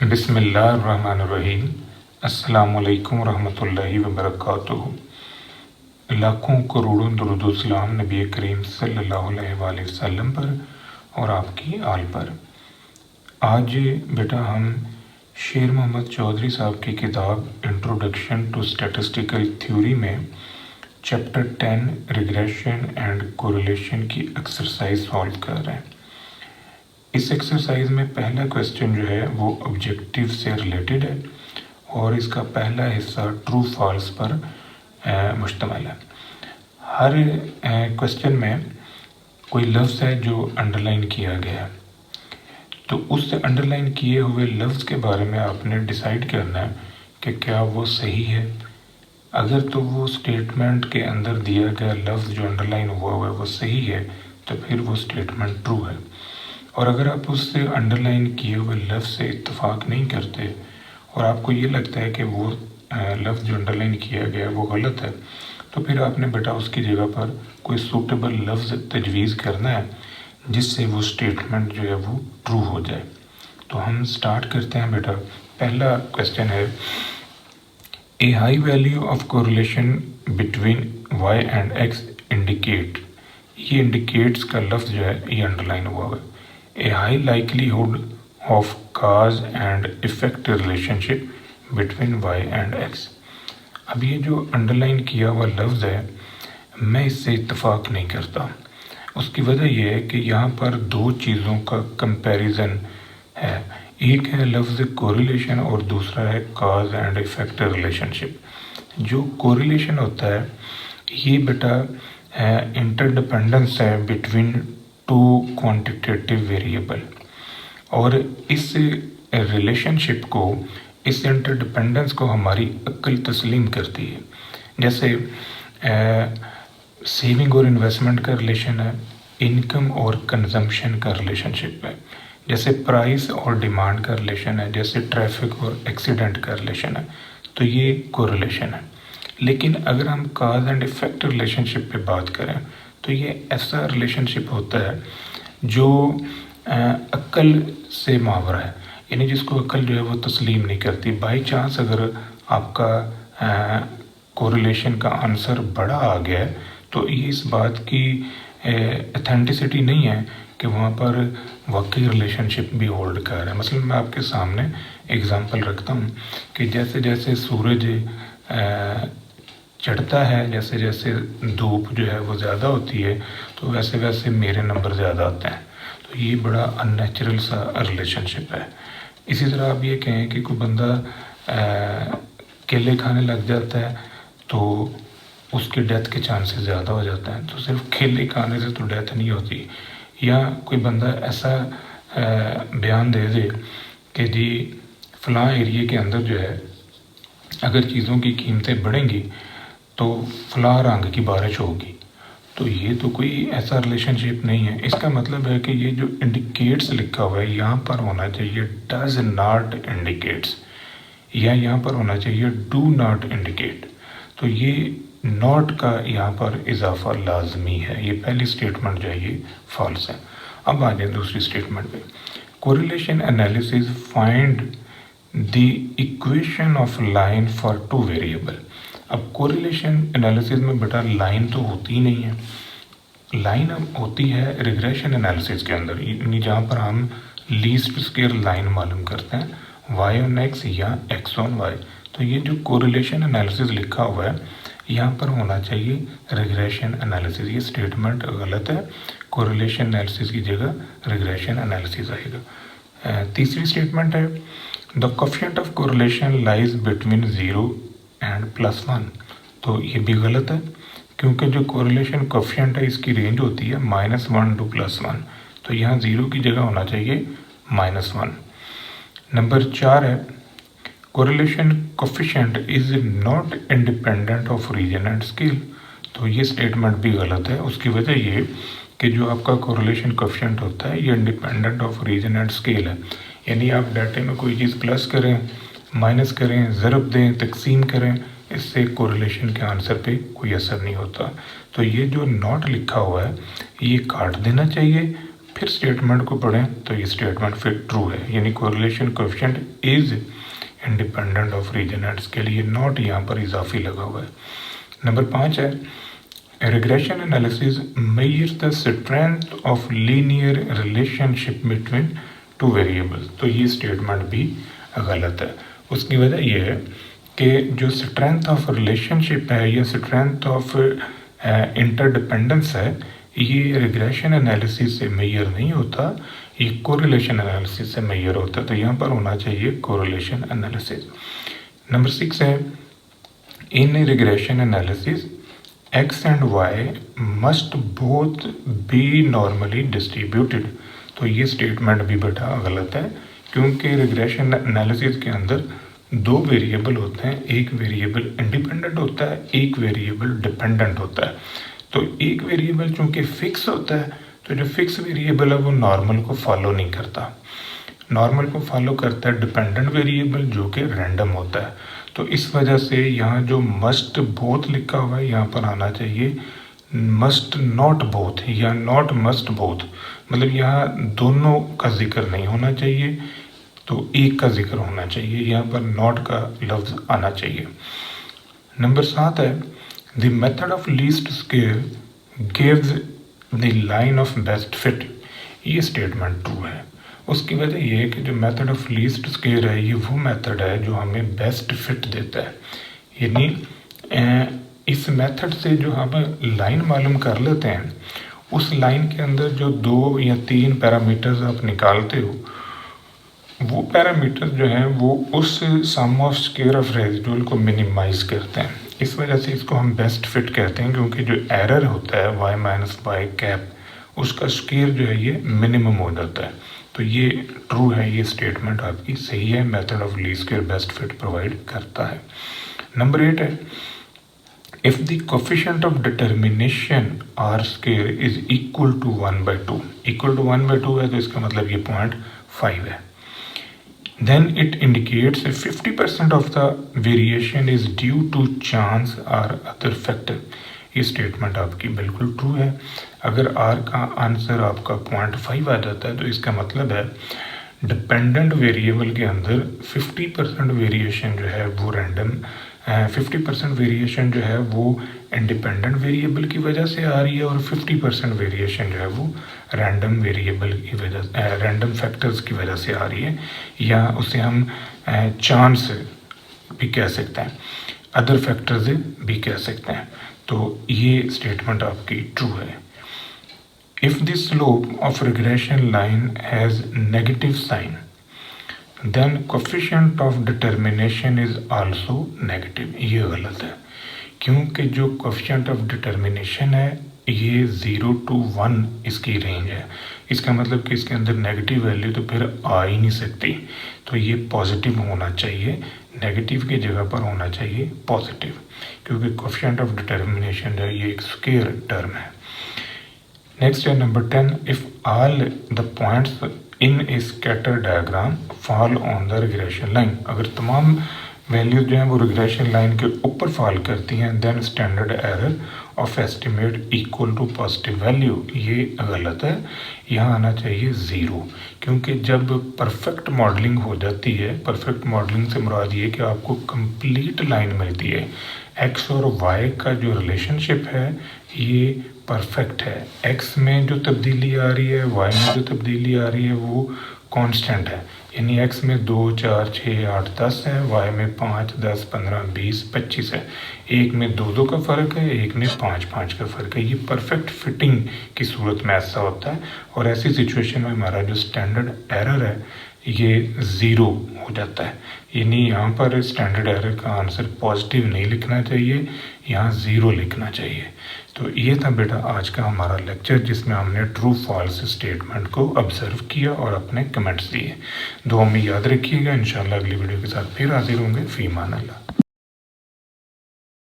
बिस्मिल्लाहिर्रहमानिर्रहीम। अस्सलामुअलैकुम रहमतुल्लाहि व बरकातुहू। लाखों करोड़ों दुरूद सलाम नबी करीम सल्लल्लाहु अलैहि वसल्लम पर और आपकी आल पर। आज बेटा हम शेर मोहम्मद चौधरी साहब की किताब इंट्रोडक्शन टू स्टैटिस्टिकल थ्योरी में चैप्टर 10 रिग्रेशन एंड कोरिलेशन की एक्सरसाइज सॉल्व कर रहे हैं। इस एक्सरसाइज में पहला क्वेश्चन जो है वो ऑब्जेक्टिव से रिलेटेड है और इसका पहला हिस्सा ट्रू फॉल्स पर मुश्तमिल है। हर क्वेश्चन में कोई लफ्ज़ है जो अंडरलाइन किया गया है, तो उस अंडरलाइन किए हुए लफ्ज़ के बारे में आपने डिसाइड करना है कि क्या वो सही है। अगर तो वो स्टेटमेंट के अंदर दिया गया लफ्ज़ जो अंडरलाइन हुआ है वो सही है तो फिर वो स्टेटमेंट ट्रू है, और अगर आप उससे अंडरलाइन किए हुए लफ्ज़ से इत्तेफाक नहीं करते और आपको ये लगता है कि वो लफ्ज़ जो अंडरलाइन किया गया है वो गलत है, तो फिर आपने बेटा उसकी जगह पर कोई सूटेबल लफ्ज़ तजवीज़ करना है जिससे वो स्टेटमेंट जो है वो ट्रू हो जाए। तो हम स्टार्ट करते हैं बेटा। पहला क्वेश्चन है, a high value of correlation between y and x indicate. ये इंडिकेट्स का लफ्ज़ जो है ये अंडरलाइन हुआ है। A high likelihood of cause and effect relationship between y and x। अब ये जो अंडरलाइन किया हुआ लफ्ज़ है मैं इससे इत्तेफाक नहीं करता। उसकी वजह यह है कि यहाँ पर दो चीज़ों का कंपैरिजन है। एक है लफ्ज़ कोरिलेशन और दूसरा है काज एंड इफ़ेक्ट रिलेशनशिप। जो कोरिलेशन होता है ये बेटा इंटरडिपेंडेंस है बिटवीन टू क्वांटिटेटिव वेरिएबल, और इस रिलेशनशिप को, इस इंटरडिपेंडेंस को हमारी अक्ल तस्लीम करती है। जैसे सेविंग और इन्वेस्टमेंट का रिलेशन है, इनकम और कंजम्पशन का रिलेशनशिप है, जैसे प्राइस और डिमांड का रिलेशन है, जैसे ट्रैफिक और एक्सीडेंट का रिलेशन है। तो ये कोरिलेशन है। लेकिन अगर हम काज एंड इफ़ेक्ट रिलेशनशिप पे बात करें तो ये ऐसा रिलेशनशिप होता है जो अक्ल से मावरा है, यानी जिसको अक्ल जो है वो तस्लीम नहीं करती। बाई चांस अगर आपका कोरिलेशन का आंसर बड़ा आ गया है तो ये इस बात की ऑथेंटिसिटी नहीं है कि वहाँ पर वाकई रिलेशनशिप भी होल्ड कर रहा है। मसलन मैं आपके सामने एग्जांपल रखता हूँ कि जैसे जैसे सूरज चढ़ता है, जैसे जैसे धूप जो है वो ज़्यादा होती है तो वैसे वैसे मेरे नंबर ज़्यादा आते हैं। तो ये बड़ा अननेचुरल सा रिलेशनशिप है। इसी तरह आप ये कहें कि कोई बंदा केले खाने लग जाता है तो उसके डेथ के चांसेस ज़्यादा हो जाते हैं। तो सिर्फ केले खाने से तो डेथ नहीं होती। या कोई बंदा ऐसा बयान दे दे कि जी फ़लाँ एरिए के अंदर जो है अगर चीज़ों की कीमतें बढ़ेंगी तो फ़लाँ रंग की बारिश होगी, तो ये तो कोई ऐसा रिलेशनशिप नहीं है। इसका मतलब है कि ये जो इंडिकेट्स लिखा हुआ है यहाँ पर होना चाहिए डज नॉट इंडिकेट्स, या यहाँ पर होना चाहिए डू नॉट इंडिकेट। तो ये नॉट का यहाँ पर इजाफा लाजमी है। ये पहली स्टेटमेंट जो है ये फॉल्स है। अब आ जाए दूसरी स्टेटमेंट पे। Correlation analysis find the equation of line for two variable. अब कोरिलेशन एनालिसिस में बेटा लाइन तो होती ही नहीं है। लाइन होती है रिग्रेशन एनालिसिस के अंदर, यानी जहाँ पर हम लीस्ट स्क्वायर लाइन मालूम करते हैं y ऑन x या x ऑन y। तो ये जो कोरिलेशन एनालिसिस लिखा हुआ है यहाँ पर होना चाहिए रिग्रेशन एनालिसिस। ये स्टेटमेंट गलत है। कोरिलेशन एनालिसिस की जगह रिग्रेशन एनालिसिस आएगा। तीसरी स्टेटमेंट है, the coefficient of correlation lies between 0 and +1। तो ये भी गलत है क्योंकि जो कोरिलेशन कोफिशिएंट है इसकी रेंज होती है -1 टू +1। तो यहाँ 0 की जगह होना चाहिए -1। नंबर 4 है, correlation coefficient is not independent of origin and scale. तो ये स्टेटमेंट भी गलत है। उसकी वजह ये कि जो आपका कोरिलेशन कोफिशिएंट होता है ये independent of origin and scale है, यानी आप डाटे में कोई चीज़ प्लस करें, माइनस करें, ज़रब दें, तकसीम करें, इससे कोरिलेशन के आंसर पे कोई असर नहीं होता। तो ये जो नॉट लिखा हुआ है ये काट देना चाहिए, फिर स्टेटमेंट को पढ़ें तो ये स्टेटमेंट फिर ट्रू है, यानी correlation coefficient is independent of origin and scale, ये नॉट यहाँ पर इजाफी लगा हुआ है। नंबर 5 है regression analysis measures the strength of linear relationship between two variables, तो ये स्टेटमेंट भी गलत है। उसकी वजह यह है कि जो स्ट्रेंथ ऑफ रिलेशनशिप है या स्ट्रेंथ ऑफ इंटरडिपेंडेंस है, ये रिग्रेशन एनालिसिस से मेजर नहीं होता, ये कोरिलेशन एनालिसिस से मेजर होता है। तो यहाँ पर होना चाहिए कोरिलेशन एनालिसिस। नंबर 6 है in regression analysis x and y must both be normally distributed, तो ये स्टेटमेंट भी बेटा गलत है, क्योंकि रिग्रेशन एनालिसिस के अंदर दो वेरिएबल होते हैं, एक वेरिएबल इंडिपेंडेंट होता है, एक वेरिएबल डिपेंडेंट होता है। तो एक वेरिएबल चूंकि फिक्स होता है, तो जो फिक्स वेरिएबल है वो नॉर्मल को फॉलो नहीं करता, नॉर्मल को फॉलो करता है डिपेंडेंट वेरिएबल जो कि रैंडम होता है। तो इस वजह से यहाँ जो मस्ट बोथ लिखा हुआ है यहाँ पर आना चाहिए मस्ट नॉट बोथ या नॉट मस्ट बोथ, मतलब यहाँ दोनों का जिक्र नहीं होना चाहिए, तो एक का जिक्र होना चाहिए, यहाँ पर नॉट का लफ्ज़ आना चाहिए। नंबर 7 है the method of least square gives the line of best fit, ये स्टेटमेंट ट्रू है। उसकी वजह यह है कि जो मेथड ऑफ लीस्ट स्क्वेयर है ये वो मेथड है जो हमें बेस्ट फिट देता है, यानी इस मेथड से जो हम लाइन मालूम कर लेते हैं, उस लाइन के अंदर जो 2 या 3 पैरामीटर्स आप निकालते हो, वो पैरामीटर्स जो हैं वो उस सम ऑफ स्क्वायर ऑफ रेजिडुअल को मिनिमाइज करते हैं। इस वजह से इसको हम बेस्ट फिट कहते हैं, क्योंकि जो एरर होता है y माइनस वाई कैप, उसका स्क्वायर जो है ये मिनिमम हो जाता है। तो ये ट्रू है, ये स्टेटमेंट आपकी सही है, method of least square best fit provide करता है। नंबर 8 है if the coefficient of determination R square is equal to 1/2, equal to 1/2 है तो इसका मतलब ये 0.5 है, then it indicates 50% of the variation is due to chance or other factor, ये स्टेटमेंट आपकी बिल्कुल ट्रू है। अगर R का आंसर आपका 0.5 आ जाता है तो इसका मतलब है डिपेंडेंट वेरिएबल के अंदर 50% वेरिएशन जो है वो रैंडम 50% वेरिएशन जो है वो इंडिपेंडेंट वेरिएबल की वजह से आ रही है और 50% वेरिएशन जो है वो रैंडम वेरिएबल की वजह रैंडम फैक्टर्स की वजह से आ रही है, या उसे हम चांस भी कह सकते हैं, अदर फैक्टर्स भी कह सकते हैं। तो ये स्टेटमेंट आपकी ट्रू है। If the slope of regression line has negative sign then coefficient of determination is also negative, ये गलत है, क्योंकि जो कोफिशिएंट ऑफ डिटर्मिनेशन है ये 0 to 1 इसकी रेंज है, इसका मतलब कि इसके अंदर नेगेटिव वैल्यू तो फिर आ ही नहीं सकती, तो ये पॉजिटिव होना चाहिए, नेगेटिव की जगह पर होना चाहिए पॉजिटिव, क्योंकि कोफिशिएंट ऑफ डिटर्मिनेशन जो है ये एक स्क्वायर टर्म है। नेक्स्ट है number 10 if all the points in A scatter diagram fall on the regression line, अगर तमाम वैल्यूज जो हैं वो रिग्रेशन लाइन के ऊपर फॉल करती हैं then standard error of estimate equal to positive value, ये गलत है, यहाँ आना चाहिए 0, क्योंकि जब परफेक्ट मॉडलिंग हो जाती है, परफेक्ट मॉडलिंग से मुराद ये कि आपको कंप्लीट लाइन मिलती है, x और y का जो रिलेशनशिप है ये परफेक्ट है, x में जो तब्दीली आ रही है y में जो तब्दीली आ रही है वो कांस्टेंट है, यानी x में 2, 4, 6, 8, 10 है, y में 5, 10, 15, 20, 25 है, एक में 2 का फ़र्क है, एक में 5 का फ़र्क है। ये परफेक्ट फिटिंग की सूरत में ऐसा होता है, और ऐसी सिचुएशन में हमारा जो स्टैंडर्ड एरर है ये 0 हो जाता है, यानी यहाँ पर स्टैंडर्ड एरर का आंसर पॉजिटिव नहीं लिखना चाहिए, यहाँ 0 लिखना चाहिए। तो ये था बेटा आज का हमारा लेक्चर, जिसमें हमने ट्रू फॉल्स स्टेटमेंट को ऑब्जर्व किया और अपने कमेंट्स दिए। दुआ में याद रखिएगा, इंशाल्लाह अगली वीडियो के साथ फिर हाजिर होंगे। फ़ी अमान अल्लाह।